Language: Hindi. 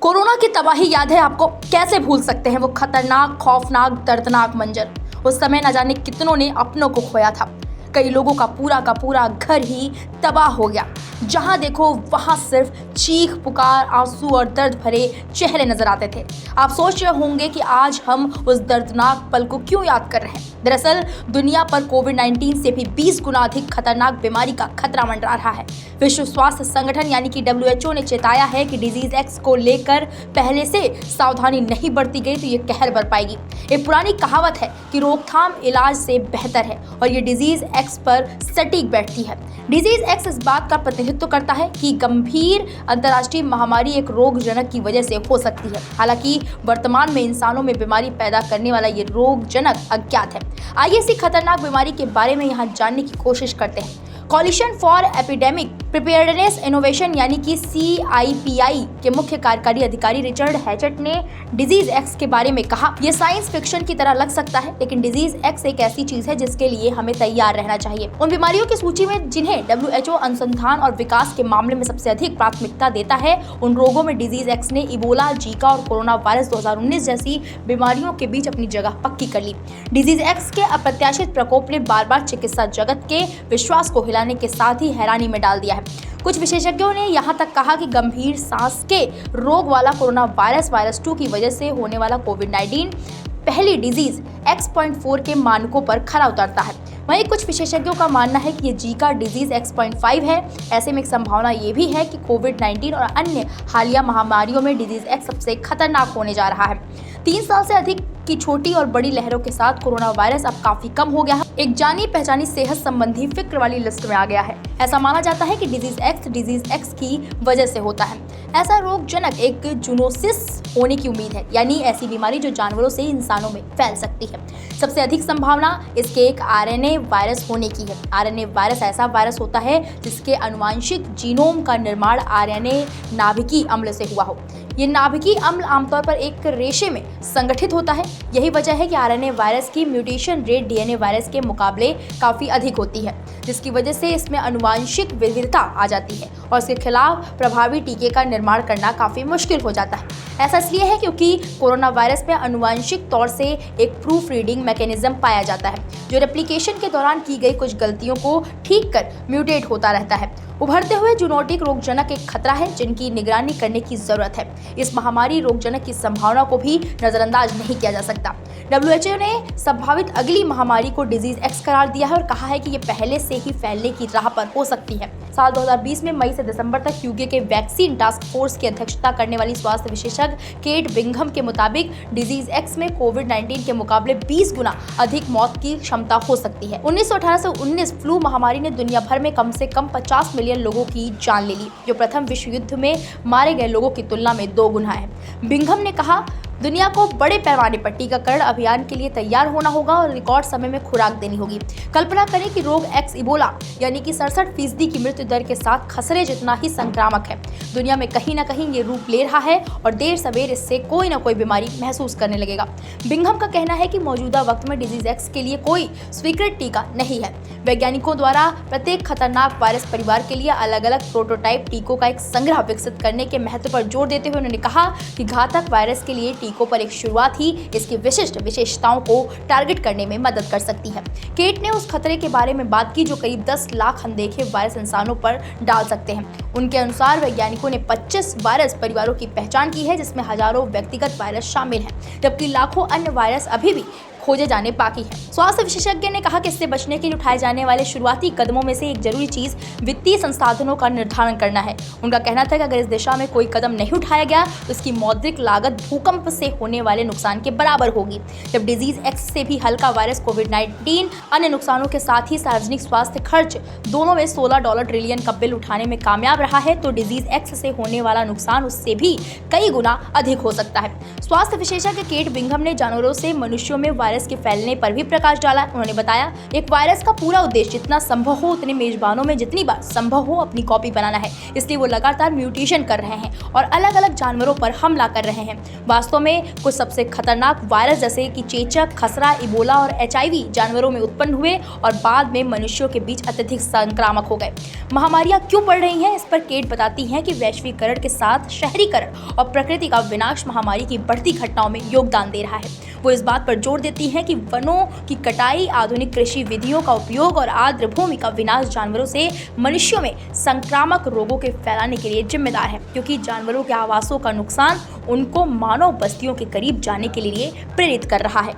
कोरोना की तबाही याद है आपको? कैसे भूल सकते हैं वो खतरनाक, खौफनाक, दर्दनाक मंजर। उस समय न जाने कितनों ने अपनों को खोया था। कई लोगों का पूरा घर ही तबाह हो गया। जहां देखो वहां सिर्फ चीख पुकार, आंसू और दर्द भरे चेहरे नजर आते थे। आप सोच रहे होंगे कि आज हम उस दर्दनाक पल को क्यों याद कर रहे हैं। दरअसल दुनिया पर कोविड-19 से भी 20 गुना अधिक खतरनाक बीमारी का खतरा मंडरा रहा है। विश्व स्वास्थ्य संगठन यानी कि WHO ने चेताया है कि डिजीज एक्स को लेकर पहले से सावधानी नहीं बरती गई तो ये कहर बर पाएगी। एक पुरानी कहावत है कि रोकथाम इलाज से बेहतर है और ये डिजीज एक्स पर सटीक बैठती है। डिजीज एक्स इस बात का प्रतिनिधित्व करता है कि गंभीर अंतर्राष्ट्रीय महामारी एक रोगजनक की वजह से हो सकती है। हालांकि वर्तमान में इंसानों में बीमारी पैदा करने वाला ये रोगजनक अज्ञात है। आइए इसी खतरनाक बीमारी के बारे में यहाँ जानने की कोशिश करते हैं। Coalition for epidemic preparedness innovation यानी कि CIPI के मुख्य कार्यकारी अधिकारी रिचर्ड हैचेट ने डिजीज एक्स के बारे में कहा, यह साइंस फिक्शन की तरह लग सकता है, लेकिन डिजीज एक्स एक ऐसी चीज है जिसके लिए हमें तैयार रहना चाहिए। उन बीमारियों की सूची में जिन्हें WHO अनुसंधान और विकास के मामले में सबसे अधिक प्राथमिकता देता है, उन रोगों में डिजीज एक्स ने इबोला, जीका और कोरोना वायरस 2019 जैसी बीमारियों के बीच अपनी जगह पक्की कर ली। डिजीज एक्स के अप्रत्याशित प्रकोप ने बार बार चिकित्सा जगत के विश्वास को हिलाने के साथ ही हैरानी में डाल दिया है। कुछ विशेषज्ञों ने यहां तक कहा कि गंभीर सांस के रोग वाला कोरोना वायरस 2 की वजह से होने वाला कोविड-19 पहली डिजीज X.4 के मानकों पर खरा उतरता है। वहीं कुछ विशेषज्ञों का मानना है कि ये जीका डिजीज X.5 है। ऐसे में एक संभावना ये भी है कि कोविड-19 और अन्य हालिया महामारियों में डिजीज एक्स सबसे खतरनाक होने जा रहा है। 3 साल से अधिक की छोटी और बड़ी लहरों के साथ कोरोना वायरस अब काफी कम हो गया है। एक जानी पहचानी सेहत संबंधी फिक्र वाली लिस्ट में आ गया है। ऐसा माना जाता है कि डिजीज एक्स की वजह से होता है। ऐसा रोगजनक एक जूनोसिस होने की उम्मीद है, यानी ऐसी बीमारी जो जानवरों से इंसानों में फैल सकती है। सबसे अधिक संभावना इसके एक RNA वायरस होने की है। RNA वायरस ऐसा वायरस होता है जिसके आनुवांशिक जीनोम का निर्माण RNA नाभिकीय अम्ल से हुआ हो। ये नाभिकीय अम्ल आमतौर पर एक रेशे में संगठित होता है। यही वजह है कि RNA वायरस की म्यूटेशन रेट DNA वायरस के मुकाबले काफ़ी अधिक होती है, जिसकी वजह से इसमें आनुवांशिक विविधता आ जाती है और इसके खिलाफ प्रभावी टीके का निर्माण करना काफ़ी मुश्किल हो जाता है। ऐसा इसलिए है क्योंकि कोरोना वायरस में आनुवांशिक तौर से एक प्रूफ रीडिंग मैकेनिज्म पाया जाता है, जो रेप्लिकेशन के दौरान की गई कुछ गलतियों को ठीक कर म्यूटेट होता रहता है। उभरते हुए जूनोटिक रोगजनक एक खतरा है जिनकी निगरानी करने की जरूरत है। इस महामारी रोगजनक की संभावना को भी नजरअंदाज नहीं किया जा सकता। WHO ने संभावित अगली महामारी को डिजीज एक्स करार दिया है और कहा है कि ये पहले से ही फैलने की राह पर हो सकती है। साल 2020 में मई से दिसंबर तक UK के वैक्सीन टास्क फोर्स की अध्यक्षता करने वाली स्वास्थ्य विशेषज्ञ केट बिंघम के मुताबिक डिजीज एक्स में कोविड-19 के मुकाबले 20 गुना अधिक मौत की क्षमता हो सकती है। 1918 से 19 फ्लू महामारी ने दुनिया भर में कम से कम 50 मिलियन लोगों की जान ले ली, जो प्रथम विश्व युद्ध में मारे गए लोगों की तुलना में 2 गुना है। बिंघम ने कहा, दुनिया को बड़े पैमाने पर टीकाकरण अभियान के लिए तैयार होना होगा और रिकॉर्ड समय में खुराक देनी होगी। कल्पना करें कि रोग एक्स इबोला यानी कि 67% की मृत्यु दर के साथ खसरे जितना ही संक्रामक है। दुनिया में कहीं ना कहीं ये रूप ले रहा है और देर सवेर इससे कोई ना कोई बीमारी महसूस करने लगेगा। बिंघम का कहना है कि मौजूदा वक्त में डिजीज एक्स के लिए कोई स्वीकृत टीका नहीं है। वैज्ञानिकों द्वारा प्रत्येक खतरनाक वायरस परिवार के लिए अलग अलग प्रोटोटाइप टीकों का एक संग्रह विकसित करने के महत्व पर जोर देते हुए उन्होंने कहा कि घातक वायरस के लिए टीकों पर एक शुरुआत ही इसकी विशिष्ट विशेषताओं को टारगेट करने में मदद कर सकती है। केट ने उस खतरे के बारे में बात की जो करीब 10 लाख अनदेखे वायरस इंसानों पर डाल सकते हैं। उनके अनुसार वैज्ञानिकों ने 25 वायरस परिवारों की पहचान की है, जिसमें हजारों व्यक्तिगत वायरस शामिल हैं, जबकि लाखों अन्य वायरस अभी भी खोजे जाने बाकी है। स्वास्थ्य विशेषज्ञ ने कहा कि इससे बचने के लिए उठाए जाने वाले शुरुआती कदमों में से एक जरूरी चीज वित्तीय संसाधनों का निर्धारण करना है। उनका कहना था कि अगर इस दिशा में कोई कदम नहीं उठाया गया तो इसकी मौद्रिक लागत भूकंप से होने वाले नुकसान के बराबर होगी। जब डिजीज एक्स से भी हल्का वायरस कोविड-19 अन्य नुकसानों के साथ ही सार्वजनिक स्वास्थ्य खर्च दोनों में $16 ट्रिलियन का बिल उठाने में कामयाब रहा है, तो डिजीज एक्स से होने वाला नुकसान उससे भी कई गुना अधिक हो सकता है। स्वास्थ्य विशेषज्ञ केट बिंघम ने जानवरों से मनुष्यों में वायरस वायरस के फैलने पर भी प्रकाश डाला। उन्होंने बताया, एक वायरस का पूरा उद्देश्य जितना संभव हो उतने मेजबानों में जितनी बार संभव हो अपनी कॉपी बनाना है, इसलिए वो लगातार म्यूटेशन कर रहे हैं और अलग अलग जानवरों पर हमला कर रहे हैं। वास्तव में कुछ सबसे खतरनाक वायरस जैसे कि चेचक, खसरा, इबोला और HIV जानवरों में उत्पन्न हुए और बाद में मनुष्यों के बीच अत्यधिक संक्रामक हो गए। महामारियां क्यों बढ़ रही हैं, इस पर केट बताती हैं कि वैश्वीकरण के साथ शहरीकरण और प्रकृति का विनाश महामारी की बढ़ती घटनाओं में योगदान दे रहा है। वो इस बात पर जोर देती हैं कि वनों की कटाई, आधुनिक कृषि विधियों का उपयोग और आर्द्र भूमि का विनाश जानवरों से मनुष्यों में संक्रामक रोगों के फैलाने के लिए जिम्मेदार है, क्योंकि जानवरों के आवासों का नुकसान उनको मानव बस्तियों के करीब जाने के लिए प्रेरित कर रहा है।